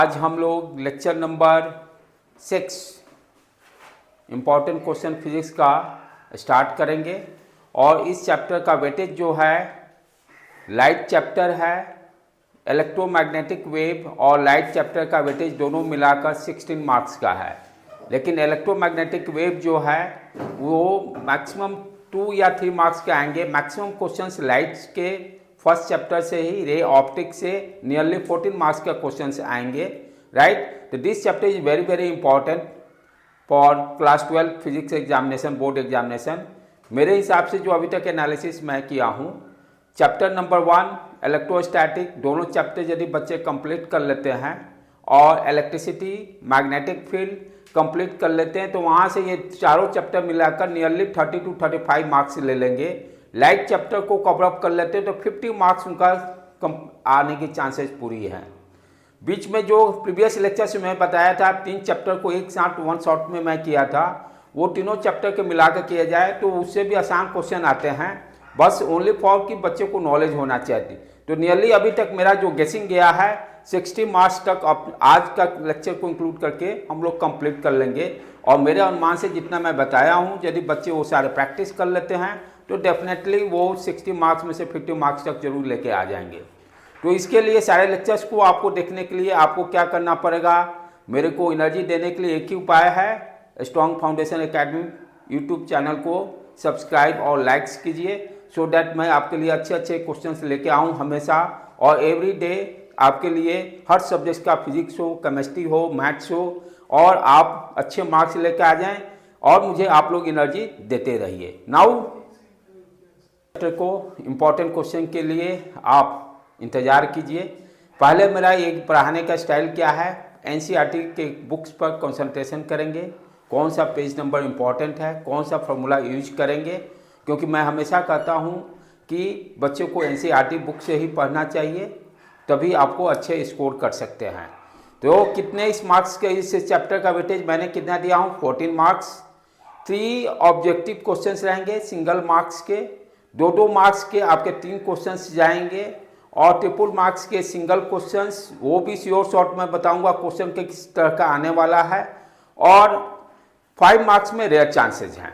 आज हम लोग lecture number 6 important question physics का स्टार्ट करेंगे और इस चैप्टर का वेटेज जो है लाइट चैप्टर है, इलेक्ट्रोमैग्नेटिक वेव और लाइट चैप्टर का वेटेज दोनों मिलाकर 16 मार्क्स का है। लेकिन इलेक्ट्रोमैग्नेटिक वेव जो है वो मैक्सिमम 2 या 3 मार्क्स के आएंगे। मैक्सिमम क्वेश्चंस लाइट्स के फर्स्ट चैप्टर से ही रे ऑप्टिक्स से नियरली 14 मार्क्स के क्वेश्चंस आएंगे, राइट। तो this chapter is very very important for class 12 physics examination, board examination. मेरे हिसाब से जो अभी तक एनालिसिस मैं किया हूँ, चैप्टर नंबर 1 इलेक्ट्रोस्टैटिक, दोनों चैप्टर यदि बच्चे कंप्लीट कर लेते हैं और इलेक्ट्रिसिटी, मैग्नेटिक फील्ड कंप्लीट कर लेते हैं तो वहाँ से ये चारों चैप्टर मिलाकर नियरली 30 to 35 मार्क्स ले लेंगे। लाइट चैप्टर को कवर अप कर लेते हैं तो 50 मार्क्स उनका आने की चांसेस पूरी है। बीच में जो प्रीवियस लेक्चर से मैं बताया था 3 चैप्टर को एक साथ वन शॉट में मैं किया था, वो तीनों चैप्टर के मिला कर किया जाए तो उससे भी आसान क्वेश्चन आते हैं, बस ओनली फॉर कि बच्चे को नॉलेज होना चाहिए। तो नियरली अभी तक मेरा जो गेसिंग गया है 60 मार्क्स तक आज का लेक्चर को इंक्लूड करके हम लोग कंप्लीट कर लेंगे। और मेरे अनुमान से जितना मैं बताया हूँ, यदि बच्चे वो सारे प्रैक्टिस कर लेते हैं तो डेफिनेटली वो 60 मार्क्स में से 50 मार्क्स तक जरूर लेके आ जाएंगे। तो इसके लिए सारे लेक्चर्स को आपको देखने के लिए आपको क्या करना पड़ेगा, मेरे को एनर्जी देने के लिए एक ही उपाय है, strong foundation academy YouTube channel को सब्सक्राइब और लाइक्स कीजिए, सो डैट मैं आपके लिए अच्छे अच्छे क्वेश्चंस लेके आऊँ हमेशा। और एवरी डे आपके लिए हर सब्जेक्ट का फिजिक्स हो, केमिस्ट्री हो, मैथ्स हो, और आप अच्छे मार्क्स लेके आ जाएं और मुझे आप लोग एनर्जी देते रहिए। नाउ को इम्पॉर्टेंट क्वेश्चन के लिए आप इंतज़ार कीजिए। पहले मेरा एक पढ़ाने का स्टाइल क्या है, एनसीईआरटी के बुक्स पर कंसंट्रेशन करेंगे, कौन सा पेज नंबर इम्पॉर्टेंट है, कौन सा फार्मूला यूज करेंगे, क्योंकि मैं हमेशा कहता हूँ कि बच्चों को एनसीईआरटी बुक से ही पढ़ना चाहिए, तभी आपको अच्छे स्कोर कर सकते हैं। तो कितने इस मार्क्स के इस चैप्टर का वेटेज मैंने कितना दिया हूँ, 14 मार्क्स। 3 ऑब्जेक्टिव क्वेश्चंस रहेंगे सिंगल मार्क्स के, 2-2 मार्क्स के आपके 3 क्वेश्चंस जाएंगे, और ट्रिपल मार्क्स के सिंगल क्वेश्चंस, वो भी श्योर शॉर्ट में बताऊंगा क्वेश्चन के किस तरह का आने वाला है, और 5 मार्क्स में रेयर चांसेस हैं।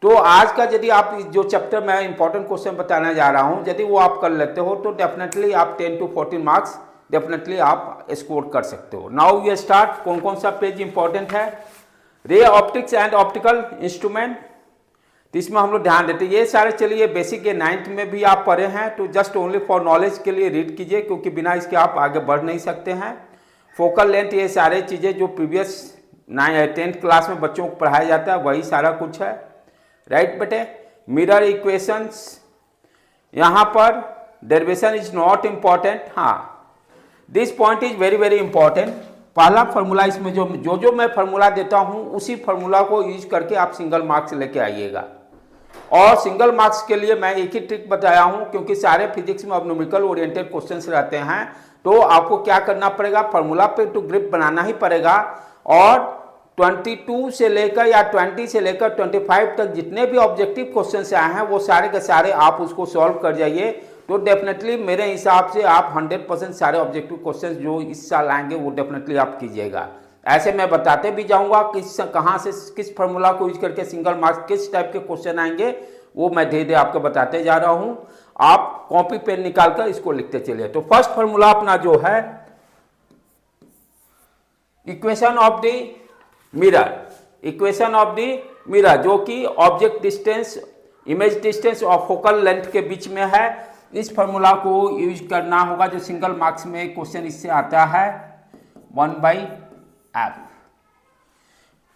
तो आज का यदि आप जो चैप्टर मैं इंपॉर्टेंट क्वेश्चन बताने जा रहा हूं, यदि वो आप कर लेते हो तो डेफिनेटली आप 10 to 14 मार्क्स डेफिनेटली आप स्कोर कर सकते हो। Now we start. कौन कौन सा पेज इंपॉर्टेंट है, ray optics and optical instrument, तो इसमें हम लोग ध्यान देते हैं। ये सारे चलिए बेसिक ये 9th में भी आप पढ़े हैं, तो जस्ट ओनली फॉर नॉलेज के लिए रीड कीजिए, क्योंकि बिना इसके आप आगे बढ़ नहीं सकते हैं। फोकल लेंथ, ये सारे चीज़ें जो प्रीवियस 10th क्लास में बच्चों को पढ़ाया जाता है वही सारा कुछ है, राइट बेटे। मिरर इक्वेशंस, यहाँ पर डेरिवेशन इज नॉट इम्पॉर्टेंट, हाँ this point is very very important. पहला फार्मूला इसमें जो मैं फार्मूला देता हूँ उसी फार्मूला को यूज करके आप सिंगल मार्क्स लेके आइएगा। और सिंगल मार्क्स के लिए मैं एक ही ट्रिक बताया हूँ, क्योंकि सारे फिजिक्स में अब न्यूमेरिकल ओरिएंटेड क्वेश्चंस रहते हैं, तो आपको क्या करना पड़ेगा, फार्मूला पे तो ग्रिप बनाना ही पड़ेगा। और 22 से लेकर या 20 से लेकर 25 तक जितने भी ऑब्जेक्टिव क्वेश्चंस आए हैं वो सारे के सारे आप उसको सॉल्व कर जाइए, तो डेफिनेटली मेरे हिसाब से आप 100% सारे ऑब्जेक्टिव क्वेश्चंस जो इस साल आएंगे वो डेफिनेटली आप कीजिएगा। ऐसे मैं बताते भी जाऊंगा कहाँ से किस फार्मूला को यूज करके सिंगल मार्क्स किस टाइप के क्वेश्चन आएंगे, वो मैं धीरे धीरे आपको बताते जा रहा हूं। आप कॉपी पेन निकाल कर इसको लिखते चलिए। तो फर्स्ट फार्मूला अपना जो है equation of the mirror, equation of the mirror, जो कि ऑब्जेक्ट डिस्टेंस, इमेज डिस्टेंस और फोकल लेंथ के बीच में है। इस फार्मूला को यूज करना होगा, जो सिंगल मार्क्स में क्वेश्चन इससे आता है 1/f।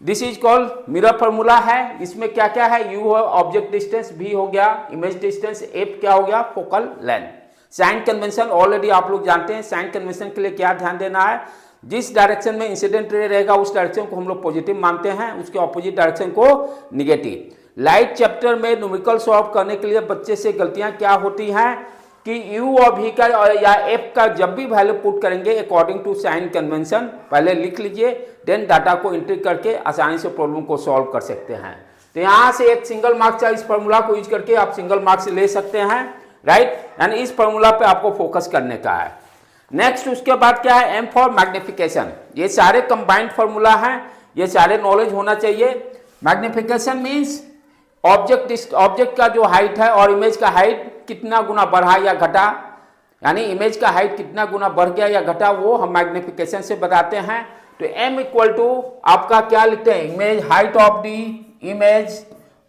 This is called mirror formula है। इसमें क्या क्या है, u है ऑब्जेक्ट डिस्टेंस, v हो गया इमेज डिस्टेंस, f क्या हो गया focal length. Sign convention already आप लोग जानते हैं। साइन कन्वेंशन के लिए क्या ध्यान देना है, जिस डायरेक्शन में इंसिडेंट रे रहेगा उस डायरेक्शन को हम लोग पॉजिटिव मानते हैं, उसके ऑपोजिट डायरेक्शन को निगेटिव। लाइट चैप्टर में न्यूमेरिकल सॉल्व करने के लिए बच्चे से गलतियां क्या होती हैं कि u और v का और या f का जब भी वैल्यू पुट करेंगे अकॉर्डिंग टू साइन कन्वेंशन पहले लिख लीजिए, देन डाटा को एंट्री करके आसानी से प्रॉब्लम को सॉल्व कर सकते हैं। तो यहाँ से एक सिंगल मार्क्स का इस फार्मूला को यूज करके आप सिंगल मार्क्स ले सकते हैं, राइट। यानी इस फार्मूला पे आपको फोकस करने का है। नेक्स्ट उसके बाद क्या है, एम फॉर मैग्निफिकेशन। ये सारे कंबाइंड फॉर्मूला हैं, ये सारे नॉलेज होना चाहिए। मैग्निफिकेशन मीन्स ऑब्जेक्ट का जो हाइट है और इमेज का हाइट कितना गुना बढ़ा या घटा, यानी इमेज का हाइट कितना गुना बढ़ गया या घटा, वो हम मैग्निफिकेशन से बताते हैं। तो m इक्वल टू आपका क्या लिखते हैं, image height of the image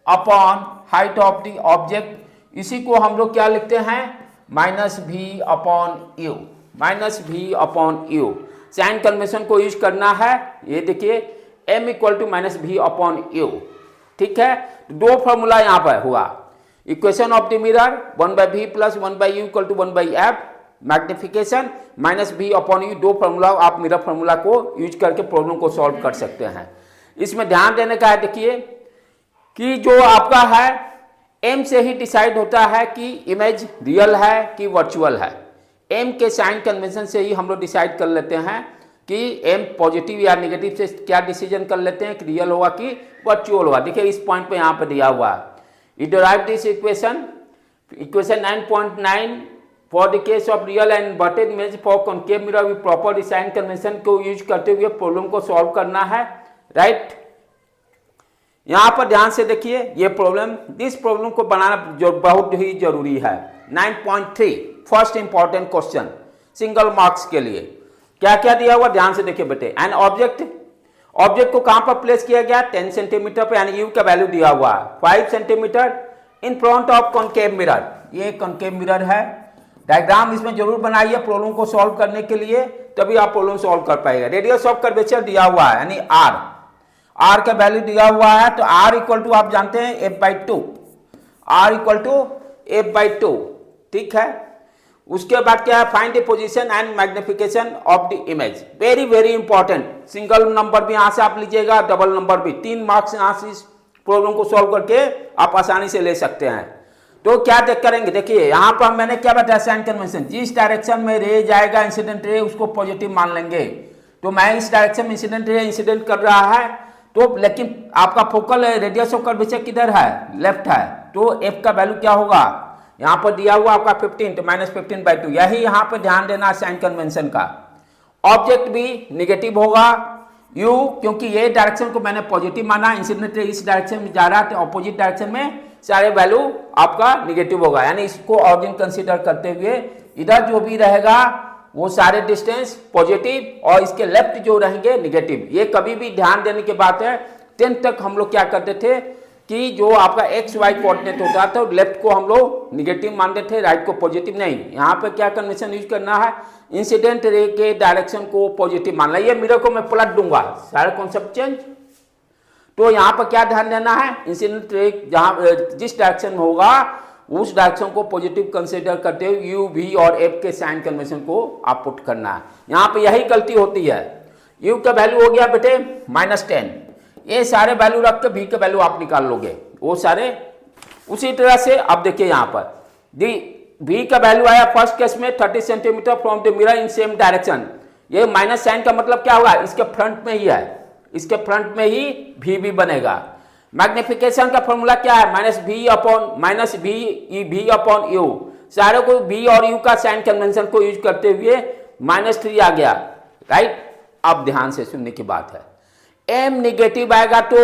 upon height of the object. इसी को हम लोग क्या लिखते हैं, minus v upon u, minus v upon u. Sign convention को यूज करना है। ये देखिए m equal to minus v upon u, ठीक है। दो फॉर्मूला यहाँ पर हुआ, equation of the mirror 1/v plus 1/u equal to 1/f, magnification minus v upon u. दो फॉर्मूला आप मिरर फॉर्मूला को यूज करके प्रॉब्लम को सॉल्व कर सकते हैं। इसमें ध्यान देने का है, देखिए कि जो आपका है m से ही डिसाइड होता है कि इमेज रियल है कि वर्चुअल है। m के साइन कन्वेंशन से ही हम लोग डिसाइड कर लेते हैं कि m पॉजिटिव या नेगेटिव से क्या डिसीजन कर लेते हैं कि रियल होगा कि वर्चुअल होगा। देखिए इस पॉइंट पे यहाँ पे दिया हुआ है, you derive this equation 9.9 for the case of real and inverted image for concave mirror with proper design convention को यूज करते हुए प्रॉब्लम को सॉल्व करना है, राइट। यहाँ पर ध्यान से देखिए ये प्रॉब्लम, इस प्रॉब्लम को बनाना जो बहुत ही जरूरी है। 9.3 first important question single marks के लिए क्या क्या दिया हुआ, ध्यान से देखिए बेटे। एंड ऑब्जेक्ट को कहां पर प्लेस किया गया, 10 सेंटीमीटर पर, यानी यू का वैल्यू दिया हुआ है 5 centimetre in front of concave mirror. ये कॉनकेव मिरर है। डायग्राम इसमें जरूर बनाइए प्रॉब्लम को सॉल्व करने के लिए, तभी आप प्रॉब्लम सॉल्व कर पाएगा। रेडियस ऑफ कर्वेचर दिया हुआ है, यानी आर का वैल्यू दिया हुआ है। तो आर इक्वल टू आप जानते हैं f/2, are equal to f/2, ठीक है। उसके बाद क्या है, find the position and magnification of the image. Very very important, single number भी यहां से आप लीजिएगा, डबल नंबर भी। 3 मार्क्स यहां से इस प्रॉब्लम को सॉल्व करके आप आसानी से ले सकते हैं। तो क्या करेंगे, देखिए यहां पर मैंने क्या बताया, साइन कन्वेंशन, जिस डायरेक्शन में रे जाएगा इंसिडेंट रे उसको पॉजिटिव मान लेंगे। तो मैं इस डायरेक्शन में इंसिडेंट रे इंसिडेंट कर रहा है, तो लेकिन आपका फोकल रेडियस ऑफ कर्वेचर किधर है, लेफ्ट है। तो एफ का वैल्यू क्या होगा, यहां पर दिया हुआ आपका 15, तो -15/2। यही यहां पर ध्यान देना साइन कन्वेंशन का। ऑब्जेक्ट भी निगेटिव होगा, यू क्योंकि ये डायरेक्शन को मैंने पॉजिटिव माना, इंसिडेंट रे इस डायरेक्शन में जा रहा है, तो ऑपोजिट डायरेक्शन में सारे वैल्यू आपका निगेटिव होगा। यानी इसको ऑरिजिन कंसीडर करते हुए इधर जो भी रहेगा वो सारे डिस्टेंस पॉजिटिव और इसके लेफ्ट जो रहेंगे निगेटिव। ये कभी भी ध्यान देने की बात है। 10th तक हम लोग क्या करते थे कि जो आपका एक्स वाई कोऑर्डिनेट होता था तो लेफ्ट को हम लोग निगेटिव मानते थे, राइट को पॉजिटिव नहीं। यहाँ पे क्या कन्वेंशन यूज करना है, इंसिडेंट रे के डायरेक्शन को पॉजिटिव मानना। ये मिरर को मैं पलट दूंगा, सारा कॉन्सेप्ट चेंज। तो यहाँ पर क्या ध्यान देना है, इंसिडेंट रे जहाँ जिस डायरेक्शन में होगा उस डायरेक्शन को पॉजिटिव कंसीडर करते हुए यू वी और एफ के साइन कन्वेंशन को आप पुट करना है। यहाँ पे यही गलती होती है। यू का वैल्यू हो गया बेटे -10, ये सारे वैल्यू रख के v का वैल्यू आप निकाल लोगे वो सारे। उसी तरह से अब देखिए यहाँ पर दी v का वैल्यू आया फर्स्ट केस में 30 centimetre from the mirror in same direction. ये माइनस साइन का मतलब क्या होगा, इसके फ्रंट में ही है, इसके फ्रंट में ही v भी बनेगा। मैग्निफिकेशन का फॉर्मूला क्या है, -v अपॉन u। सारे को v और u का साइन कन्वेंशन को यूज करते हुए -3 आ गया, राइट। अब ध्यान से सुनने की बात है, m निगेटिव आएगा तो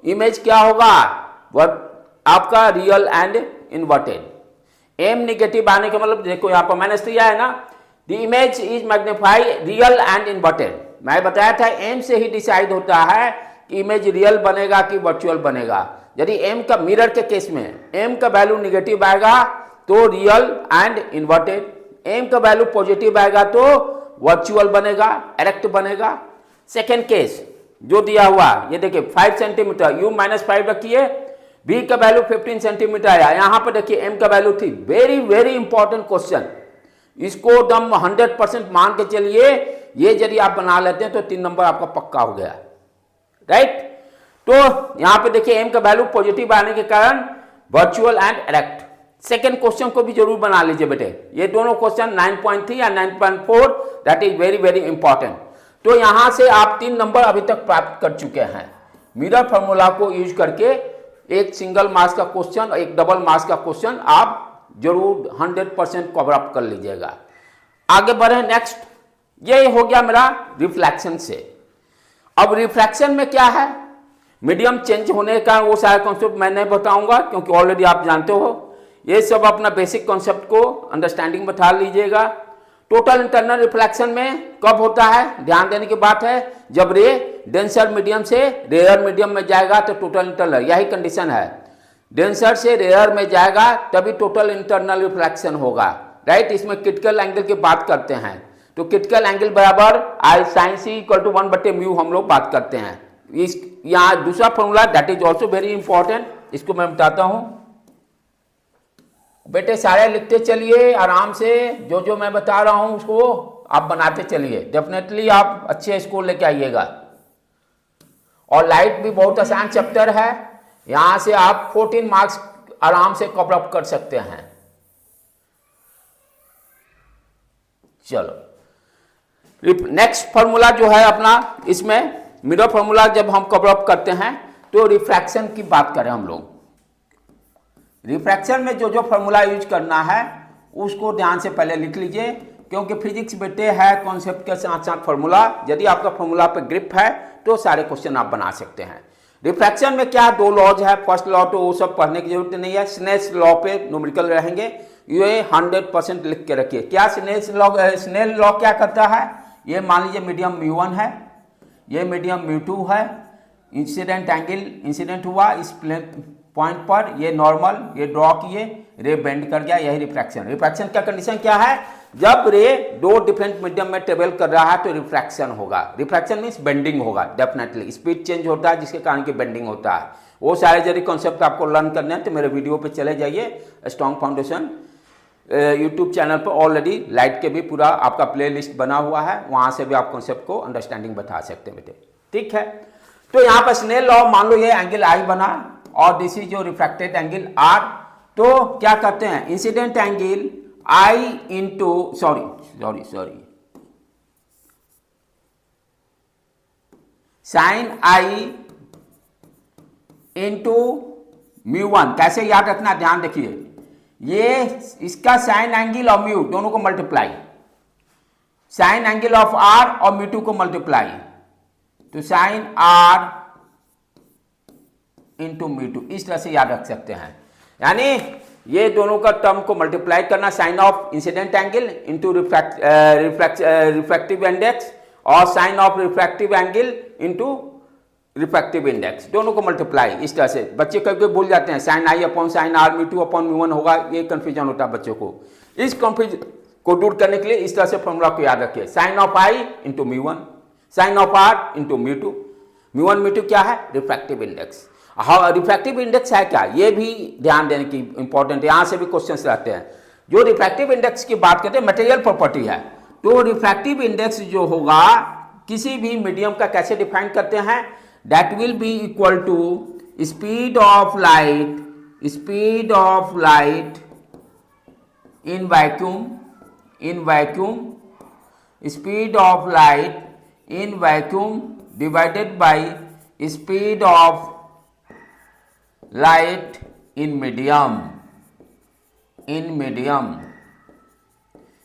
इमेज क्या होगा, आपका real and inverted. m negative आने का मतलब देखो यहाँ पर -3 आया ना, the image is magnify real and inverted. मैं बताया था m से ही डिसाइड होता है कि इमेज रियल बनेगा कि वर्चुअल बनेगा। यदि m का मिरर के केस में m का वैल्यू निगेटिव आएगा तो रियल एंड इन्वर्टेड, m का वैल्यू पॉजिटिव आएगा तो वर्चुअल बनेगा, एरेक्ट बनेगा। सेकेंड केस जो दिया हुआ ये देखिए 5 सेंटीमीटर, u -5 रखिए, v का वैल्यू 15 सेंटीमीटर आया। यहाँ पर देखिए m का वैल्यू थी। वेरी वेरी इंपॉर्टेंट क्वेश्चन, इसको एकदम 100% मान के चलिए। ये यदि आप बना लेते हैं तो 3 नंबर आपका पक्का हो गया, राइट। तो यहां पे देखिए m का वैल्यू पॉजिटिव आने के कारण virtual and erect. Second question को भी जरूर बना लीजिए बेटे, ये दोनों क्वेश्चन 9.3 या 9.4 that is very very important. तो यहां से आप 3 नंबर अभी तक प्राप्त कर चुके हैं मिरर फॉर्मूला को यूज करके। एक सिंगल मार्क्स का क्वेश्चन और एक डबल मार्क्स का क्वेश्चन आप जरूर 100% कवर अप कर लीजिएगा। आगे बढ़े नेक्स्ट, ये हो गया मेरा रिफ्लेक्शन से। अब रिफ्रैक्शन में क्या है, मीडियम चेंज होने का वो सारे कॉन्सेप्ट मैं नहीं बताऊंगा क्योंकि ऑलरेडी आप जानते हो। ये सब अपना बेसिक कॉन्सेप्ट को अंडरस्टैंडिंग बैठा लीजिएगा। टोटल इंटरनल रिफ्लेक्शन में कब होता है, ध्यान देने की बात है, जब रे डेंसर मीडियम से रेयर मीडियम में जाएगा तो टोटल इंटरनल, यही कंडीशन है, डेंसर से रेयर में जाएगा तभी टोटल इंटरनल रिफ्लेक्शन होगा, राइट। इसमें क्रिटिकल एंगल की बात करते हैं, तो क्रिटिकल एंगल बराबर आई साइन सी इक्वल टू 1/μ हम लोग बात करते हैं। इस यहाँ दूसरा formula that is also very important, इसको मैं बताता हूं। बेटे सारे लिखते चलिए आराम से, जो जो मैं बता रहा हूं उसको आप बनाते चलिए, डेफिनेटली आप अच्छे स्कोर लेके आइएगा। और लाइट भी बहुत आसान चैप्टर है, यहां से आप 14 मार्क्स आराम से कवर अप कर सकते हैं। चलो नेक्स्ट फॉर्मूला जो है अपना, इसमें मिरर फॉर्मूला जब हम कवर अप करते हैं तो रिफ्रैक्शन की बात करें हम लोग। रिफ्रैक्शन में जो जो फॉर्मूला यूज करना है उसको ध्यान से पहले लिख लीजिए, क्योंकि फिजिक्स बेटे है कॉन्सेप्ट के साथ साथ फॉर्मूला। यदि आपका फॉर्मूला पे ग्रिप है तो सारे क्वेश्चन आप बना सकते हैं। रिफ्रैक्शन में क्या दो लॉज है, फर्स्ट लॉ तो वो सब पढ़ने की जरूरत नहीं है, स्नेल्स लॉ पे न्यूमेरिकल रहेंगे, ये 100% लिख के रखिए। क्या स्नेल लॉ क्या करता है, ये मान लीजिए मीडियम μ1 है, ये मीडियम μ2 है, इंसिडेंट एंगल इंसिडेंट हुआ इस पॉइंट पर, ये नॉर्मल ये ड्रॉ किए, रे बेंड कर गया, यही रिफ्रैक्शन। रिफ्रैक्शन का कंडीशन क्या है, जब रे दो डिफरेंट मीडियम में ट्रेवल कर रहा है तो रिफ्रैक्शन होगा। रिफ्रैक्शन मीन्स बेंडिंग होगा, डेफिनेटली स्पीड चेंज होता है जिसके कारण की बेंडिंग होता है। वो सारे यदि कॉन्सेप्ट आपको लर्न करने हैं तो मेरे वीडियो पे चले जाइए, स्ट्रॉन्ग फाउंडेशन यूट्यूब चैनल पर ऑलरेडी लाइट के भी पूरा आपका प्ले लिस्ट बना हुआ है, वहां से भी आप कॉन्सेप्ट को अंडरस्टैंडिंग बता सकते हैं बेटे, ठीक है। तो यहाँ पर स्नेल लॉ, मान लो ये एंगल आई बना और दिस इज जो रिफ्रैक्टेड एंगल आर, तो क्या करते हैं, इंसिडेंट एंगल आई इंटू सॉरी साइन आई इंटू μ1, कैसे याद रखना, ध्यान रखिए, ये इसका साइन एंगल और म्यू दोनों को multiply, sine angle of r और μ2 को मल्टीप्लाई, तो साइन आर इंटू μ2, इस तरह से याद रख सकते हैं। यानी ये दोनों का टर्म को मल्टीप्लाई करना, sine of incident angle into refractive index और sine of refractive angle into refractive index, दोनों को मल्टीप्लाई। इस तरह से बच्चे कभी भूल जाते हैं, sine i upon sine r μ2 upon μ1 होगा, ये कंफ्यूजन होता है बच्चों को। इस कंफ्यूजन को दूर करने के लिए इस तरह से फॉर्मूला को याद रखिए, sine of i into μ1, sine of r into μ2। μ1 μ2 क्या है, रिफ्रैक्टिव इंडेक्स। हाँ, रिफ्रैक्टिव इंडेक्स है क्या, ये भी ध्यान देने की इंपॉर्टेंट है, यहाँ से भी क्वेश्चंस रहते हैं। जो रिफ्रैक्टिव इंडेक्स की बात करते हैं मटेरियल प्रॉपर्टी है, तो रिफ्रैक्टिव इंडेक्स जो होगा किसी भी मीडियम का कैसे डिफाइन करते हैं, that will be equal to speed of light in vacuum speed of light in vacuum divided by speed of light in medium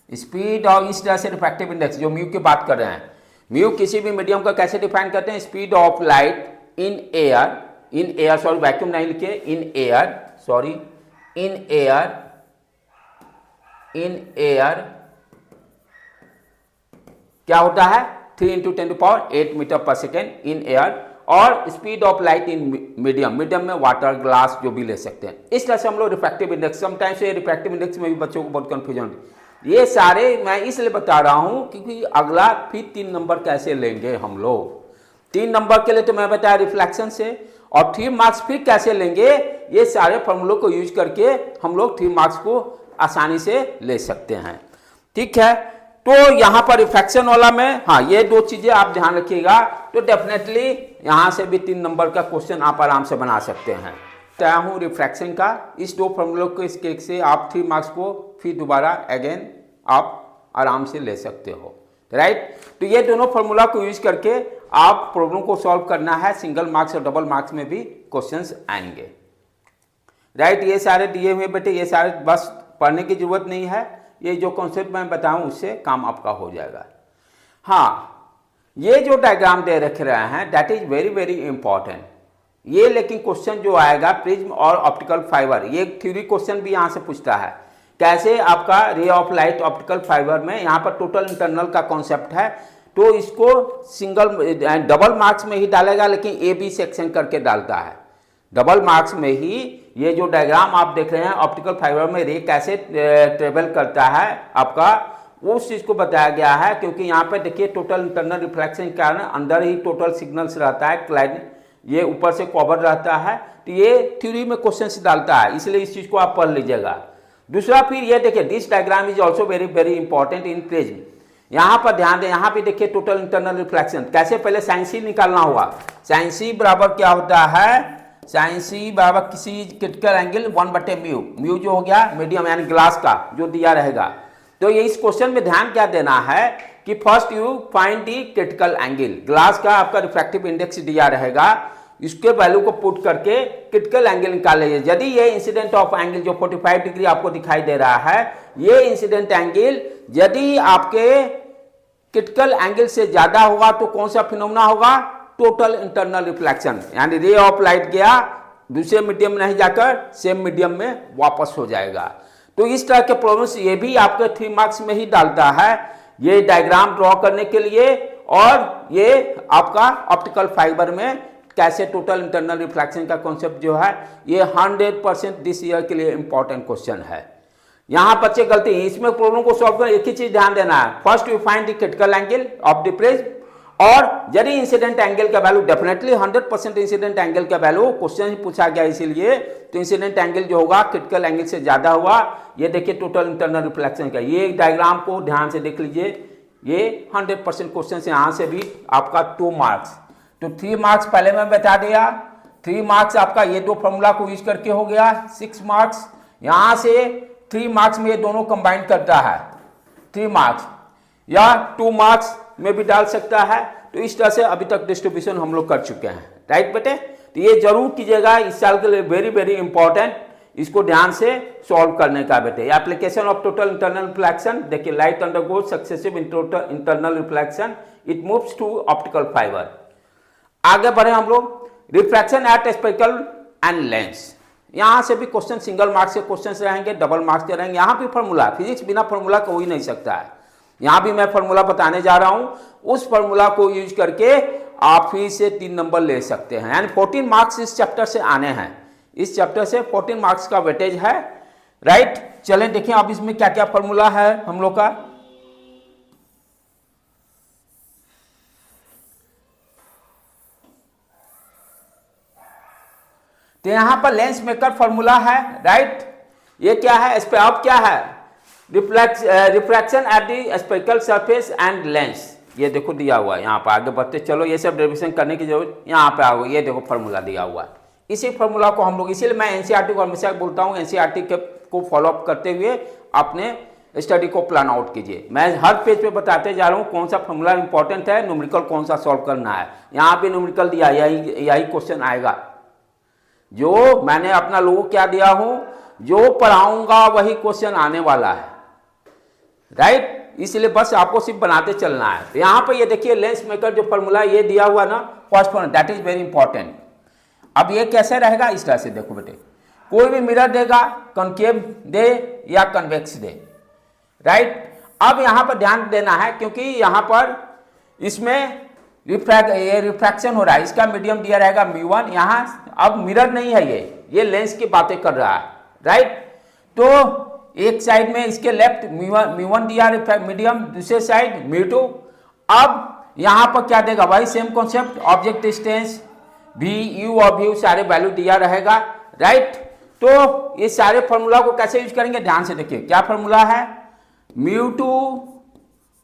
speed और इस तरह से रिफ्रैक्टिव इंडेक्स जो म्यू की बात कर रहे हैं, म्यू किसी भी मीडियम का कैसे डिफाइन करते हैं, speed of light in air sorry vacuum नहीं लिखे, इन एयर क्या होता है 3 × 10⁸ मीटर पर सेकेंड इन एयर, और speed of light in medium में वाटर ग्लास जो भी ले सकते हैं। इस तरह से हम लोग रिफ्रैक्टिव इंडेक्स, समटाइम्स ये रिफ्रैक्टिव इंडेक्स में भी बच्चों को बहुत कंफ्यूजन होती है। ये सारे मैं इसलिए बता रहा हूं क्योंकि अगला फिर 3 नंबर कैसे लेंगे हम लोग, 3 नंबर के लिए तो मैं बताया रिफ्लेक्शन से, और 3 मार्क्स फिर कैसे लेंगे, ये सारे फॉर्मूलों को यूज करके हम लोग 3 मार्क्स को आसानी से ले सकते हैं, ठीक है। तो यहाँ पर रिफ्रैक्शन वाला में हाँ ये 2 चीजें आप ध्यान रखिएगा, तो डेफिनेटली यहाँ से भी 3 नंबर का क्वेश्चन आप आराम से बना सकते हैं। बताया हूँ रिफ्रैक्शन का, इस 2 फॉर्मूलों के स्केक से आप 3 मार्क्स को फिर दोबारा अगेन आप आराम से ले सकते हो, राइट। तो ये दोनों फॉर्मूला को यूज करके आप प्रॉब्लम को सॉल्व करना है, सिंगल मार्क्स और डबल मार्क्स में भी क्वेश्चंस आएंगे, राइट। ये सारे दिए हुए बेटे, ये सारे बस पढ़ने की जरूरत नहीं है, ये जो कॉन्सेप्ट मैं बताऊं उससे काम आपका हो जाएगा। हाँ, ये जो डायग्राम दे रख रहे हैं that is very very important. ये लेकिन क्वेश्चन जो आएगा प्रिज्म और ऑप्टिकल फाइबर, ये थ्योरी क्वेश्चन भी यहाँ से पूछता है कैसे आपका ray of light optical fibre में, यहाँ पर टोटल इंटरनल का कॉन्सेप्ट है, तो इसको सिंगल डबल मार्क्स में ही डालेगा, लेकिन ए बी सेक्शन करके डालता है। डबल मार्क्स में ही ये जो डायग्राम आप देख रहे हैं ऑप्टिकल फाइबर में रे कैसे ट्रेवल करता है आपका, उस चीज़ को बताया गया है। क्योंकि यहाँ पे देखिए टोटल इंटरनल रिफ्लेक्शन के कारण अंदर ही टोटल सिग्नल्स रहता है, क्लाइड ये ऊपर से कवर रहता है, तो ये थ्योरी में क्वेश्चंस डालता है, इसलिए इस चीज़ को आप पढ़ लीजिएगा। दूसरा फिर ये देखिए this diagram is also very very important in prism. यहाँ पर ध्यान दें, यहाँ पे देखिए टोटल इंटरनल रिफ्लेक्शन कैसे, पहले साइन सी निकालना होगा। साइन सी बराबर क्या होता है, साइन सी बराबर किसी क्रिटिकल एंगल 1/म्यू, म्यू जो हो गया मीडियम यानी ग्लास का जो दिया रहेगा। तो ये इस क्वेश्चन में ध्यान क्या देना है कि first you find the critical angle, glass का आपका रिफ्रैक्टिव इंडेक्स दिया रहेगा, इसके वैल्यू को पुट करके क्रिटिकल एंगल निकाल लीजिए। यदि ये इंसिडेंट ऑफ एंगल जो 45 डिग्री आपको दिखाई दे रहा है, ये इंसिडेंट एंगल यदि आपके क्रिटिकल एंगल से ज्यादा होगा तो कौन सा फिनोमेना होगा, टोटल इंटरनल रिफ्लेक्शन, यानी रे ऑफ लाइट गया दूसरे मीडियम में नहीं जाकर सेम मीडियम में वापस हो जाएगा। तो इस तरह के प्रॉब्लम्स ये भी आपके 3 मार्क्स में ही डालता है, ये डायग्राम ड्रॉ करने के लिए, और ये आपका ऑप्टिकल फाइबर में कैसे टोटल इंटरनल रिफ्लेक्शन का कॉन्सेप्ट जो है ये 100% दिस ईयर के लिए इंपॉर्टेंट क्वेश्चन है। यहाँ बच्चे गलती, इसमें प्रॉब्लम को सॉल्व करना एक ही चीज ध्यान देना है, first you find the critical angle of the prism, और यदि इंसिडेंट एंगल का वैल्यू डेफिनेटली 100% इंसिडेंट एंगल का वैल्यू क्वेश्चन ही पूछा गया इसीलिए, तो इंसिडेंट एंगल जो होगा क्रिटिकल एंगल से ज्यादा हुआ, ये देखिए टोटल इंटरनल रिफ्लेक्शन का, ये डायग्राम को ध्यान से देख लीजिए, ये 100% क्वेश्चन से यहाँ से भी आपका 2 मार्क्स, तो 3 मार्क्स पहले मैं बता दिया, 3 मार्क्स आपका ये दो फॉर्मूला को यूज करके हो गया 6 मार्क्स, यहाँ से 3 मार्क्स में ये दोनों कंबाइन करता है 3 मार्क्स, या 2 मार्क्स में भी डाल सकता है। तो इस तरह से अभी तक डिस्ट्रीब्यूशन हम लोग कर चुके हैं, राइट बेटे। तो ये जरूर कीजिएगा, इस साल के लिए वेरी वेरी इंपॉर्टेंट, इसको ध्यान से सॉल्व करने का बेटे। Application of total internal reflection, देखिए light undergoes successive internal reflection, it moves to optical fibre. आगे बढ़े हम लोग, refraction at spectral and lens, यहां से भी क्वेश्चन सिंगल मार्क्स के क्वेश्चंस रहेंगे, डबल मार्क्स के रहेंगे। यहाँ भी फॉर्मूला, फिजिक्स बिना फॉर्मूला का हो ही नहीं सकता है, यहाँ भी मैं फॉर्मूला बताने जा रहा हूं, उस फॉर्मूला को यूज करके आप फिर से 3 नंबर ले सकते हैं, यानी 14 मार्क्स इस चैप्टर से आने हैं, इस चैप्टर से 14 मार्क्स का वेटेज है, राइट। चलें देखें अब इसमें क्या क्या फॉर्मूला है हम लोग का। तो यहां पर लेंस मेकर फॉर्मूला है, राइट। ये क्या है, इस पे अब क्या है, refraction at the spectral surface and lens, ये देखो दिया हुआ है यहाँ पर। आगे बढ़ते चलो, ये सब डेरिवेशन करने की जरूरत यहाँ पे आओ, ये देखो फॉर्मूला दिया हुआ है। इसी फॉर्मूला को हम लोग, इसीलिए मैं एनसीईआरटी को हमेशा बोलता हूँ, एनसीईआरटी को फॉलोअप करते हुए अपने स्टडी को प्लान आउट कीजिए। मैं हर पेज पे बताते जा रहा हूँ कौन सा फॉर्मूला इंपॉर्टेंट है, न्यूमेरिकल कौन सा सॉल्व करना है। यहाँ पे न्यूमेरिकल दिया, यही क्वेश्चन आएगा, जो मैंने अपना लोगों क्या दिया हूं, जो पढ़ाऊंगा वही क्वेश्चन आने वाला है, राइट। इसलिए बस आपको सिर्फ बनाते चलना है। तो यहाँ पे ये देखिए लेंस मेकर जो फॉर्मूला ये दिया हुआ ना, first formula that is very important. अब ये कैसे रहेगा, इस तरह से देखो बेटे, कोई भी मिरर देगा, कॉनकेव दे या कन्वेक्स दे, राइट। अब यहाँ पर ध्यान देना है क्योंकि यहाँ पर इसमें रिफ्रैक्शन हो रहा है, इसका मीडियम दिया रहेगा μ1, यहाँ अब मिरर नहीं है, ये लेंस की बातें कर रहा है, राइट। तो एक साइड में इसके लेफ्ट μ1 दिया मीडियम, दूसरे साइड μ2। अब यहाँ पर क्या देगा भाई, सेम कॉन्सेप्ट, ऑब्जेक्ट डिस्टेंस भी, यू और व्यू सारे वैल्यू दिया रहेगा, राइट। तो ये सारे फॉर्मूला को कैसे यूज करेंगे, ध्यान से देखिए क्या फॉर्मूला है, μ2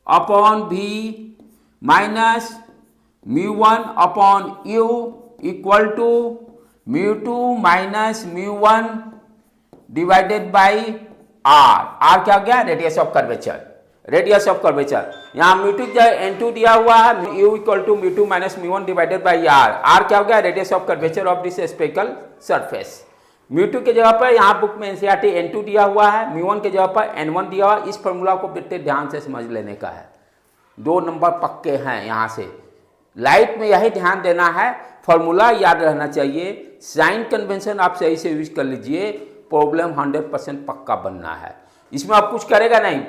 upon v minus μ1 upon u equal to μ2 minus μ1 divided by r क्या हो गया, radius of curvature, radius of curvature. यहाँ μ2 n2 दिया हुआ है, u equal to μ2 minus μ1 divided by r क्या हो गया, radius of curvature of this spectral surface. μ2 के जगह पर यहाँ बुक में एनसीईआरटी n2 दिया हुआ है, μ1 के जगह पर n1 दिया हुआ है। इस फॉर्मूला को बेटे ध्यान से समझ लेने का है, 2 नंबर पक्के हैं यहाँ से। लाइट में यही ध्यान देना है, फॉर्मूला याद रहना चाहिए, साइन कन्वेंशन आप सही से यूज कर लीजिए, प्रॉब्लम 100% पक्का बनना है। इसमें आप कुछ करेगा नहीं,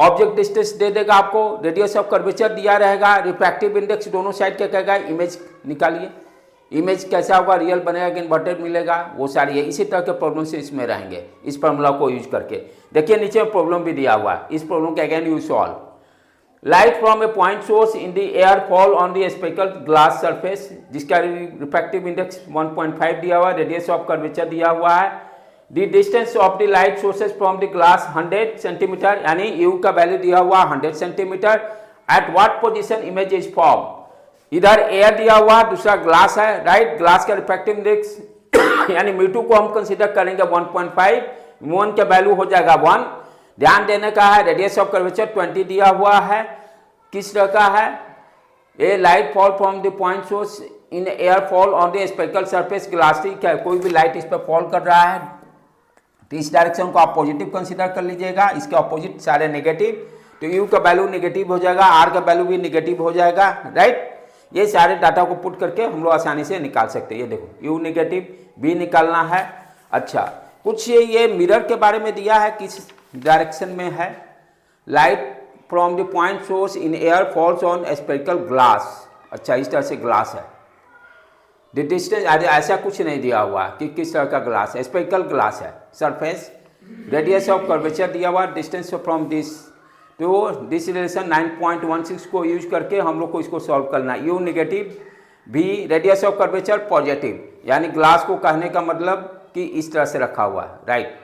ऑब्जेक्ट डिस्टेंस दे देगा आपको, रेडियस ऑफ कर्वेचर दिया रहेगा, रिफ्रैक्टिव इंडेक्स दोनों साइड क्या कहेगा, इमेज निकालिए, इमेज कैसा होगा, रियल बनेगा कि इन्वर्टेड मिलेगा, वो सारी है। इसी तरह के प्रॉब्लम से इसमें रहेंगे इस फॉर्मूला को यूज करके। देखिए नीचे प्रॉब्लम भी दिया हुआ है, इस प्रॉब्लम के again you solve. Light from A point source in the air fall on the speckle glass surface, जिसका रिफ्रैक्टिव इंडेक्स 1.5 दिया हुआ है, रेडियस ऑफ कर्वेचर दिया हुआ है, the distance of the light sources from the glass 100 centimetre, यानी you का value दिया हुआ 100 centimetre, at what position image is form. इधर एयर दिया हुआ, दूसरा ग्लास है, राइट। ग्लास का रिफ्रैक्टिव इंडेक्स यानी μ2 को हम कंसीडर करेंगे 1.5, μ1 का वैल्यू हो जाएगा 1। ध्यान देने का है, रेडियस ऑफ कर्वेचर 20 दिया हुआ है, किस तरह का है, a light fall from the point source in air fall on the spherical surface glass, ठीक है, कोई भी लाइट इस पर फॉल कर रहा है तो इस डायरेक्शन को आप पॉजिटिव कंसीडर कर लीजिएगा, इसके ऑपोजिट सारे नेगेटिव, तो यू का वैल्यू नेगेटिव हो जाएगा, आर का वैल्यू भी नेगेटिव हो जाएगा, राइट। ये सारे डाटा को पुट करके हम लोग आसानी से निकाल सकते हैं। ये देखो यू नेगेटिव, बी निकालना है। अच्छा, कुछ ये मिरर के बारे में दिया है, किस डायरेक्शन में है, light from the point source in air falls on spherical glass. अच्छा, इस तरह से ग्लास है, द डिस्टेंस ऐसा कुछ नहीं दिया हुआ कि किस तरह का ग्लास है, स्पेरिकल ग्लास है, सरफेस, रेडियस ऑफ कर्वेचर दिया हुआ, डिस्टेंस फ्रॉम दिस, तो दिस रिलेशन 9.16 को यूज करके हम लोग को इसको सॉल्व करना है। यू नेगेटिव, भी रेडियस ऑफ कर्वेचर पॉजिटिव, यानी ग्लास को कहने का मतलब कि इस तरह से रखा हुआ है, राइट।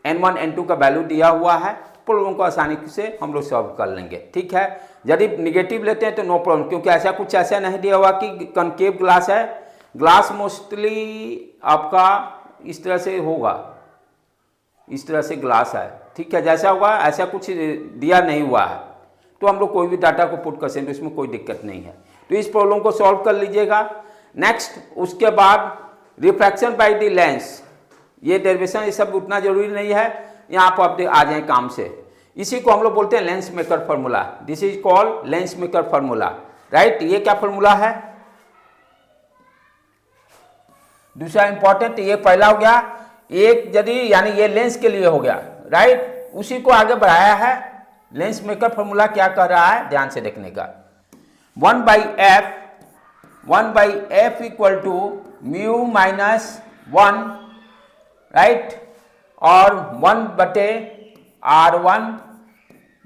n1 n2 का वैल्यू दिया हुआ है, प्रॉब्लम को आसानी से हम लोग सॉल्व कर लेंगे, ठीक है। यदि निगेटिव लेते हैं तो नो प्रॉब्लम, क्योंकि ऐसा कुछ ऐसा नहीं दिया हुआ कि कनकेव ग्लास है, ग्लास मोस्टली आपका इस तरह से होगा, इस तरह से ग्लास है, ठीक है, जैसा होगा ऐसा कुछ दिया नहीं हुआ है, तो हम लोग कोई भी डाटा को पुट कर सकते हैं, इसमें कोई दिक्कत नहीं है। तो इस प्रॉब्लम को सॉल्व कर लीजिएगा। नेक्स्ट, उसके बाद रिफ्रैक्शन बाय द लेंस, ये डेरिवेशन ये सब उतना जरूरी नहीं है, यहाँ पर आप आ जाए काम से। इसी को हम लोग बोलते हैं lens maker formula, this is called lens maker formula, right. ये क्या फार्मूला है, दूसरा इंपॉर्टेंट, ये पहला हो गया एक, यदि यानी ये लेंस के लिए हो गया, राइट। उसी को आगे बढ़ाया है, लेंस मेकर फार्मूला क्या कह रहा है, ध्यान से देखने का। 1/f equal to mu minus 1, right, और 1/r1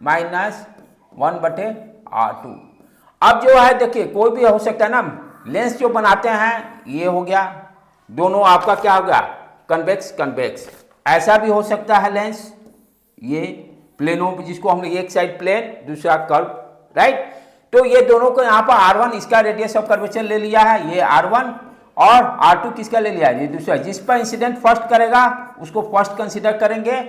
माइनस 1/r2। अब जो है देखिए, कोई भी हो सकता है ना, लेंस जो बनाते हैं ये हो गया, दोनों आपका क्या हो गया, कन्वेक्स कन्वेक्स, ऐसा भी हो सकता है लेंस, ये प्लेनों जिसको हमने एक साइड प्लेन दूसरा कर्व, राइट। तो ये दोनों को यहाँ पर r1 इसका रेडियस ऑफ कर्वेचर ले लिया है, ये r1, और r2 किसका ले लिया है, ये दूसरा, जिस पर इंसिडेंट फर्स्ट करेगा उसको फर्स्ट कंसीडर करेंगे,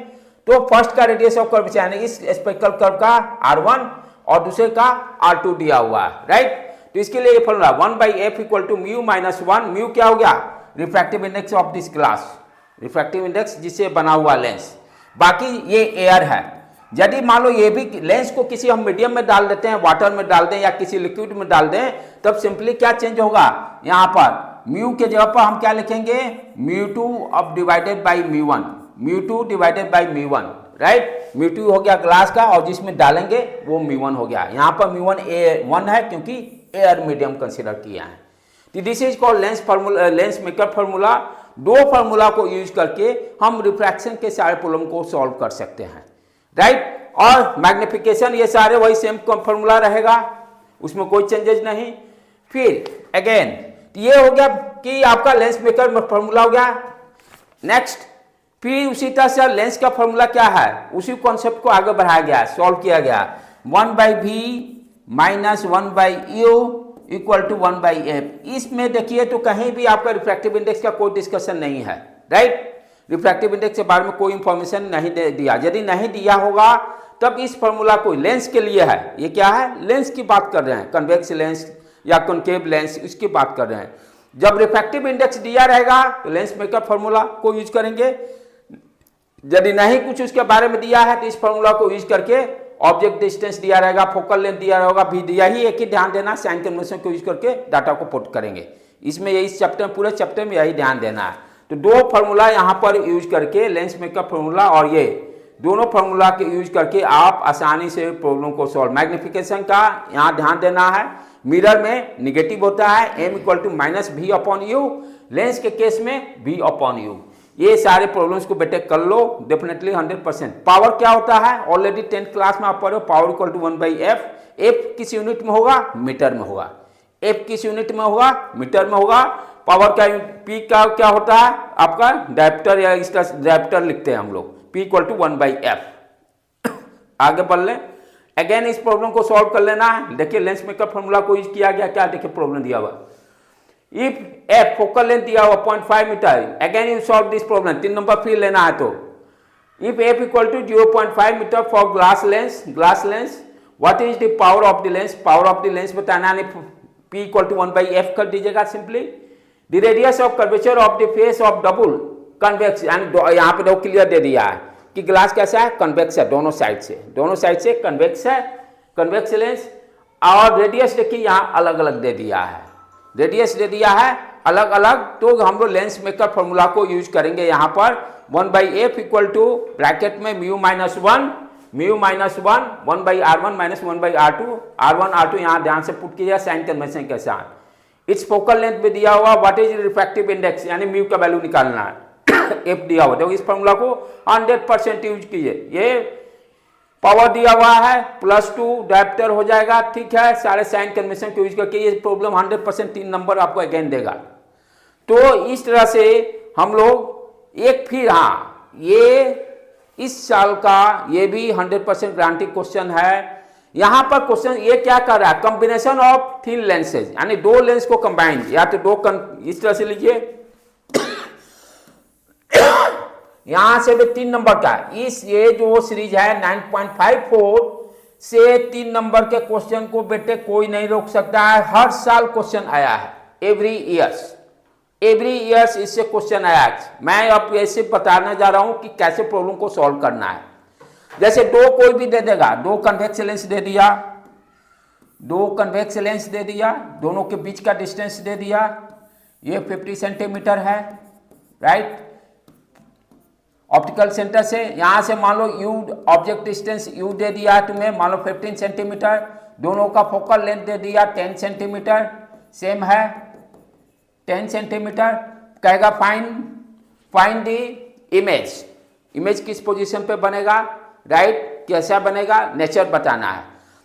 तो फर्स्ट का रेडियस ऑफ कर्वेचर यानी इस स्पेक्ट्रल कर्व का r1 और दूसरे का r2 दिया हुआ है, राइट। तो इसके लिए ये formula 1/f equal to mu minus 1, mu क्या हो गया, refractive index of this glass, refractive index जिससे बना हुआ लेंस, बाकी ये एयर है। यदि मान लो ये भी लेंस को किसी हम मीडियम में डाल देते हैं, वाटर में डाल दें या किसी लिक्विड में डाल दें, तब सिंपली क्या चेंज होगा, यहाँ पर म्यू के जगह पर हम क्या लिखेंगे, μ2 अब divided by μ1, μ2 divided by μ1, right. μ2 हो गया ग्लास का, और जिसमें डालेंगे वो μ1 हो गया, यहाँ पर μ1 1 है क्योंकि एयर मीडियम कंसिडर किया है। तो this is called lens formula, lens maker formula. दो फार्मूला को यूज करके हम रिफ्रैक्शन के सारे प्रॉब्लम को सॉल्व कर सकते हैं, राइट। और मैग्निफिकेशन ये सारे वही सेम फार्मूला रहेगा, उसमें कोई चेंजेस नहीं। फिर अगेन ये हो गया कि आपका लेंस मेकर फार्मूला हो गया। नेक्स्ट, फिर उसी तरह से लेंस का फार्मूला क्या है, उसी कॉन्सेप्ट को आगे बढ़ाया गया, सॉल्व किया गया। 1/v minus 1/u equal to 1/f। इसमें देखिए तो कहीं भी आपका रिफ्रैक्टिव इंडेक्स का कोई डिस्कशन नहीं है, राइट। रिफ्रैक्टिव इंडेक्स के बारे में कोई इंफॉर्मेशन नहीं दिया, यदि नहीं दिया होगा तब इस फार्मूला को लेंस के लिए है, ये क्या है, लेंस की बात कर रहे हैं, कन्वेक्स लेंस या कॉनकेव लेंस, इसकी बात कर रहे हैं। जब रिफ्रैक्टिव इंडेक्स दिया रहेगा तो लेंस मेकर फॉर्मूला को यूज करेंगे, यदि नहीं कुछ उसके बारे में दिया है तो इस फॉर्मूला को यूज करके ऑब्जेक्ट डिस्टेंस दिया रहेगा, फोकल लेंथ दिया रहेगा, भी दिया ही, एक ही ध्यान देना, साइन कन्वेंशन को यूज करके डाटा को पुट करेंगे। इसमें इस चैप्टर पूरे चैप्टर में यही ध्यान देना है। तो दो फार्मूला यहाँ पर यूज करके लेंस मेकर फार्मूला और ये दोनों फार्मूला के यूज करके आप आसानी से प्रॉब्लम को सॉल्व। मैग्निफिकेशन का यहाँ ध्यान देना है, मिरर में निगेटिव होता है m equal to minus v upon u, lens के केस में v अपॉन यू। ये सारे प्रॉब्लम्स को बेटे कर लो डेफिनेटली 100%। पावर क्या होता है, ऑलरेडी 10th क्लास में आप पढ़े हो, power equal to 1/f। f किस यूनिट में होगा, मीटर में होगा। f किस यूनिट में होगा, मीटर में होगा। पावर का p का क्या होता है आपका डायप्टर, या इसका डायप्टर लिखते हैं हम लोग, p इक्वल टू 1/f। आगे बढ़ ले, अगेन इस प्रॉब्लम को सॉल्व कर लेना है। देखिए लेंस मेकर फॉर्मूला को यूज किया गया, क्या देखिए प्रॉब्लम दिया हुआ, इफ f फोकल लेंथ दिया हुआ 0.5 metre, again you solve this problem, 3 number फिर लेना है। तो if f equal to 0.5 metre for glass lens, what is the power of the lens, power of the lens बताना है, p इक्वल टू 1/f कर दीजिएगा simply. The radius of curvature of the face of double convex, यानी यहाँ पे दो clear दे दिया है कि ग्लास कैसा है, कन्वेक्स है, दोनों साइड से कन्वेक्स है, कन्वेक्स लेंस। और रेडियस देखिए यहाँ अलग अलग दे दिया है, रेडियस दे दिया है अलग अलग। तो हम लोग लेंस मेकर फॉर्मूला को यूज करेंगे यहाँ पर 1/f इक्वल टू ब्रैकेट में mu minus one 1/r1 minus 1/r2, r1 r2 यहाँ ध्यान से पुट किया साइन कन्वेंशन के साथ। इट्स फोकल लेंथ में दिया हुआ, व्हाट इज रिफ्रैक्टिव इंडेक्स, यानी म्यू का वैल्यू निकालना है, f दिया हुआ। देखो इस फॉर्मूला को 100% यूज कीजिए। ये पावर दिया हुआ है +2 डायप्टर हो जाएगा, ठीक है, सारे साइन कन्वेंशन को यूज करके ये प्रॉब्लम 100% 3 नंबर आपको अगेन देगा। तो इस तरह से हम लोग एक फिर, हाँ ये इस साल का ये भी 100% गारंटी क्वेश्चन है। यहां पर क्वेश्चन ये क्या कर रहा है, कॉम्बिनेशन ऑफ थिन लेंसेज, यानी दो लेंस को कंबाइन, या तो इस तरह से लीजिए, यहां से भी 3 नंबर का इस ये जो सीरीज है 9.54 से 3 नंबर के क्वेश्चन को बेटे कोई नहीं रोक सकता है। हर साल क्वेश्चन आया है, एवरी ईयर्स इससे क्वेश्चन आया है। मैं अब ऐसे बताने जा रहा हूं कि कैसे प्रॉब्लम को सॉल्व करना है। जैसे दो कोई भी दे देगा, दो कन्वेक्स लेंस दे दिया, दोनों के बीच का डिस्टेंस दे दिया, ये 50 सेंटीमीटर है, राइट। ऑप्टिकल सेंटर से यहां से मान लो यू ऑब्जेक्ट डिस्टेंस यू दे दिया है तुम्हें, मान लो 15 सेंटीमीटर, दोनों का फोकल लेंथ दे दिया 10 सेंटीमीटर, सेम है 10 सेंटीमीटर। कहेगा फाइंड दी इमेज किस पोजीशन पे बनेगा, राइट, कैसा बनेगा, नेचर बताना है।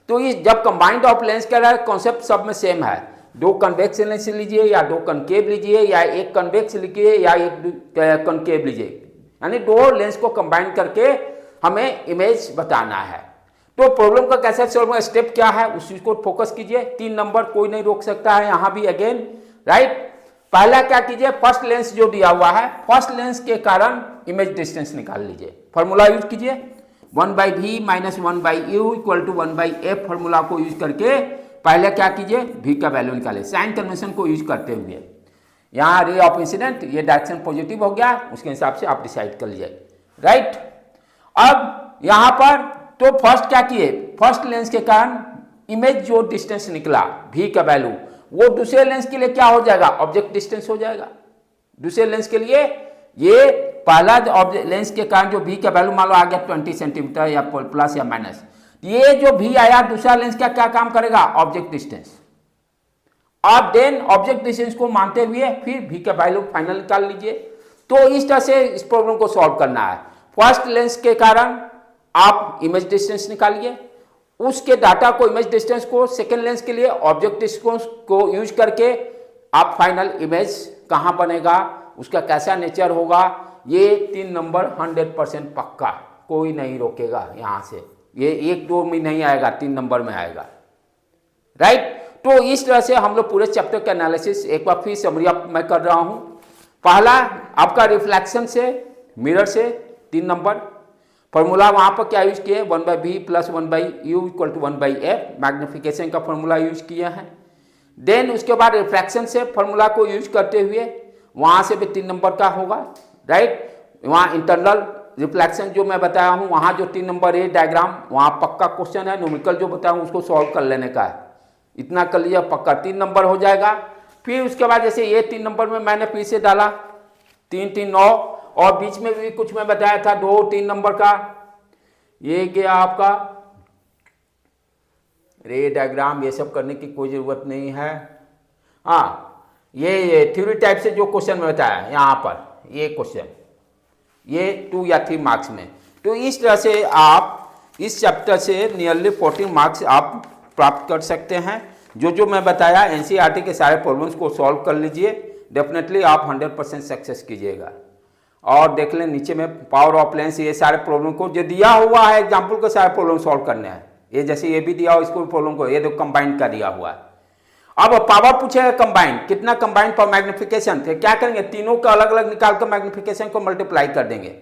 तो इस जब कंबाइंड ऑफ लेंस का कॉन्सेप्ट सब में सेम है, दो कन्वेक्स लेंस लीजिए या दो कनकेव लीजिए, या एक कन्वेक्स लीजिए या एक कनकेव लीजिए, यानी दो लेंस को कंबाइन करके हमें इमेज बताना है। तो प्रॉब्लम का कैसे सॉल्व, स्टेप क्या है उस चीज को फोकस कीजिए। 3 नंबर कोई नहीं रोक सकता है यहां भी अगेन, राइट। पहला क्या कीजिए, फर्स्ट लेंस जो दिया हुआ है, फर्स्ट लेंस के कारण इमेज डिस्टेंस निकाल लीजिए, फॉर्मूला यूज कीजिए 1/v minus 1/u equal to 1/f formula को यूज करके पहले क्या कीजिए, v का वैल्यू निकाले साइन कन्वेंशन को यूज करते हुए। यहाँ रे ऑफ इंसिडेंट ये डायरेक्शन पॉजिटिव हो गया, उसके हिसाब से आप डिसाइड कर लीजिए, राइट। अब यहाँ पर तो फर्स्ट क्या किए, फर्स्ट लेंस के कारण इमेज जो डिस्टेंस निकला v का वैल्यू, वो दूसरे लेंस के लिए क्या हो जाएगा, ऑब्जेक्ट डिस्टेंस हो जाएगा। दूसरे लेंस के लिए ये पहला लेंस के कारण जो v का वैल्यू मान लो आ गया 20 सेंटीमीटर या प्लस या माइनस, ये जो v आया दूसरा लेंस का क्या काम करेगा, ऑब्जेक्ट डिस्टेंस। आप देन ऑब्जेक्ट डिस्टेंस को मानते हुए फिर v का वैल्यू फाइनल निकाल लीजिए। तो इस तरह से इस प्रॉब्लम को सॉल्व करना है। फर्स्ट लेंस के कारण आप इमेज डिस्टेंस निकालिए, उसके डाटा को इमेज डिस्टेंस को सेकेंड लेंस के लिए ऑब्जेक्ट डिस्टेंस को यूज करके आप फाइनल इमेज कहाँ बनेगा, उसका कैसा नेचर होगा, ये 3 नंबर 100% पक्का, कोई नहीं रोकेगा यहाँ से, ये 1-2 में नहीं आएगा, 3 नंबर में आएगा, राइट। तो इस तरह से हम लोग पूरे चैप्टर का एनालिसिस एक बार फिर समरी मैं कर रहा हूँ। पहला आपका रिफ्लेक्शन से, मिरर से 3 नंबर फॉर्मूला वहाँ पर क्या यूज किए, 1/v plus 1/u equal to 1/f magnification का फॉर्मूला यूज किया है। देन उसके बाद रिफ्रैक्शन से फॉर्मूला को यूज करते हुए वहाँ से भी 3 नंबर का होगा, राइट। वहाँ इंटरनल रिफ्लेक्शन जो मैं बताया हूँ, वहाँ जो 3 नंबर है डायग्राम, वहाँ पक्का क्वेश्चन है, न्यूमेरिकल जो बताया हूँ उसको सॉल्व कर लेने का है। इतना कर लिया, पक्का 3 नंबर हो जाएगा। फिर उसके बाद जैसे ये 3 नंबर में मैंने फिर से डाला 3 3 9, और बीच में भी कुछ मैं बताया था 2 3 नंबर का, ये गया आपका रे डायग्राम। ये सब करने की कोई ज़रूरत नहीं है। हाँ, ये थ्योरी टाइप से जो क्वेश्चन में बताया यहाँ पर, ये क्वेश्चन ये 2 या 3 मार्क्स में। तो इस तरह से आप इस चैप्टर से नियरली 14 मार्क्स आप प्राप्त कर सकते हैं। जो मैं बताया एनसीईआरटी के सारे प्रॉब्लम्स को सॉल्व कर लीजिए, डेफिनेटली आप 100% सक्सेस कीजिएगा। और देख लें नीचे में पावर ऑफ लेंस, ये सारे प्रॉब्लम को जो दिया हुआ है एग्जाम्पल को सारे प्रॉब्लम सॉल्व करने हैं। ये जैसे ये भी दिया हो, इसको प्रॉब्लम को ये देखो कंबाइन का दिया हुआ है। अब पावर पूछेगा कंबाइन, कितना कंबाइन पर मैग्निफिकेशन थे, क्या करेंगे, तीनों का अलग अलग निकाल कर मैग्निफिकेशन को मल्टीप्लाई कर देंगे।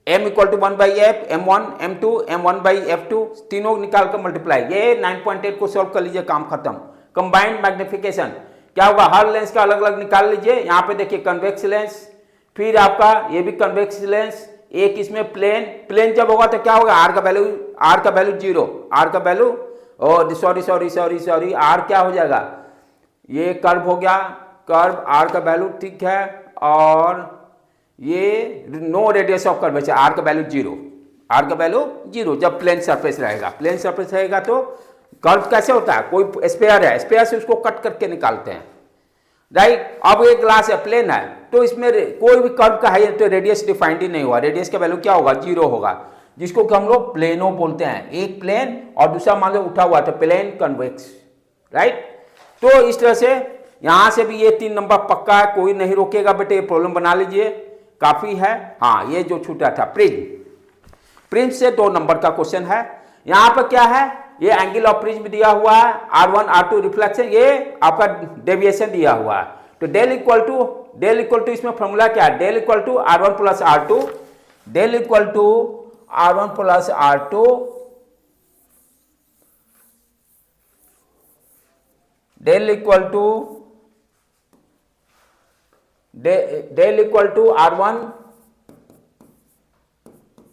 m = 1/f, m1 m2 m1/f2 तीनों निकाल कर मल्टीप्लाई, ये 9.8 को सॉल्व कर लीजिए, काम खत्म। कंबाइंड मैग्निफिकेशन क्या होगा, हर लेंस का अलग अलग निकाल लीजिए। यहाँ पे देखिए कन्वेक्स लेंस, फिर आपका ये भी कन्वेक्स लेंस, एक इसमें प्लेन जब होगा तो क्या होगा, r का वैल्यू 0, r का वैल्यू सॉरी r क्या हो जाएगा, ये कर्व हो गया, कर्व r का वैल्यू ठीक है, और ये no radius of curvature, r का वैल्यू 0, जब प्लेन सरफेस रहेगा। प्लेन सरफेस रहेगा तो कर्व कैसे होता है, कोई स्फीयर है, स्फीयर से उसको कट करके निकालते हैं, राइट। अब एक ग्लास है, प्लेन है, तो इसमें कोई भी कर्व का है तो रेडियस डिफाइंड ही नहीं हुआ, रेडियस का वैल्यू क्या होगा, 0 होगा, जिसको कि हम लोग प्लेनो बोलते हैं। एक प्लेन और दूसरा मान लो उठा हुआ, तो प्लेन कन्वेक्स, राइट। तो इस तरह से यहां से भी ये 3 नंबर पक्का है, कोई नहीं रोकेगा बेटे, ये प्रॉब्लम बना लीजिए, काफी है। हाँ, ये जो छूटा था प्रिज्म से 2 नंबर का क्वेश्चन है। यहां पर क्या है, ये एंगल ऑफ प्रिज्म दिया हुआ है, R1 R2 रिफ्लेक्शन, ये आपका डेविएशन दिया हुआ है। तो डेल इक्वल टू इसमें फॉर्मूला क्या है, del equal to R1 + R2, del equal to R1 + R2, del equal to R1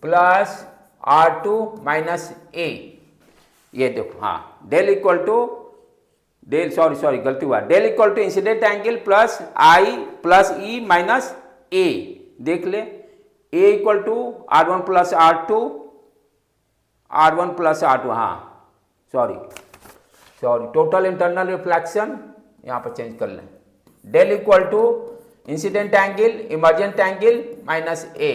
+ R2 - A, ये देखो, हाँ, डेल इक्वल टू सॉरी गलती हुआ, del equal to incident angle plus I + E - A, देख ले, A equal to R1 + R2, हाँ sorry total internal reflection यहाँ पर चेंज कर लें, del equal to incident angle emergent angle -A,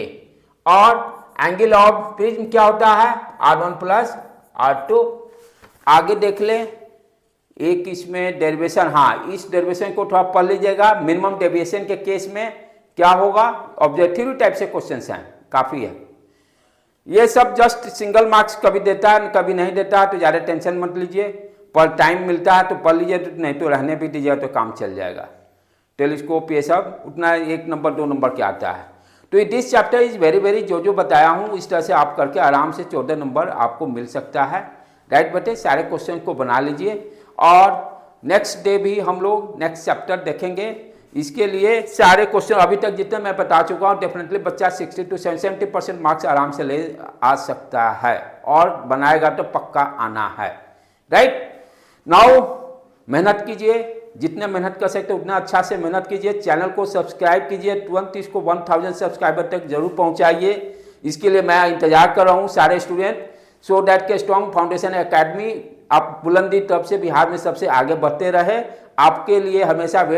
और एंगल ऑफ प्रिज्म क्या होता है, R1 + R2। आगे देख लें, एक इसमें डेरिवेशन, हाँ, इस डेरिवेशन को थोड़ा पढ़ लीजिएगा। मिनिमम डेविएशन के केस में क्या होगा, ऑब्जेक्टिव टाइप से क्वेश्चंस हैं, काफ़ी है। ये सब जस्ट सिंगल मार्क्स कभी देता है कभी नहीं देता है, तो ज़्यादा टेंशन मत लीजिए, पर टाइम मिलता है तो पढ़ लीजिए, नहीं तो रहने भी दीजिए तो काम चल जाएगा। टेलीस्कोप ये सब उतना 1 नंबर 2 नंबर के आता है। तो दिस चैप्टर इज़ वेरी जो बताया हूँ इस तरह से आप करके आराम से 14 नंबर आपको मिल सकता है, राइट बेटे। सारे क्वेश्चन को बना लीजिए, और नेक्स्ट डे भी हम लोग नेक्स्ट चैप्टर देखेंगे। इसके लिए सारे क्वेश्चन अभी तक जितने मैं बता चुका हूँ, डेफिनेटली बच्चा 60 to 70% मार्क्स आराम से ले आ सकता है, और बनाएगा तो पक्का आना है, राइट। नाउ मेहनत कीजिए, जितने मेहनत कर सकते उतना अच्छा से मेहनत कीजिए। चैनल को सब्सक्राइब कीजिए, तुरंत इसको 1000 सब्सक्राइबर तक जरूर पहुँचाइए। इसके लिए मैं इंतजार कर रहा हूँ सारे स्टूडेंट, सो डैट के स्ट्रॉन्ग फाउंडेशन एकेडमी आप बुलंदी तब से बिहार में सबसे आगे बढ़ते रहे, आपके लिए हमेशा वेट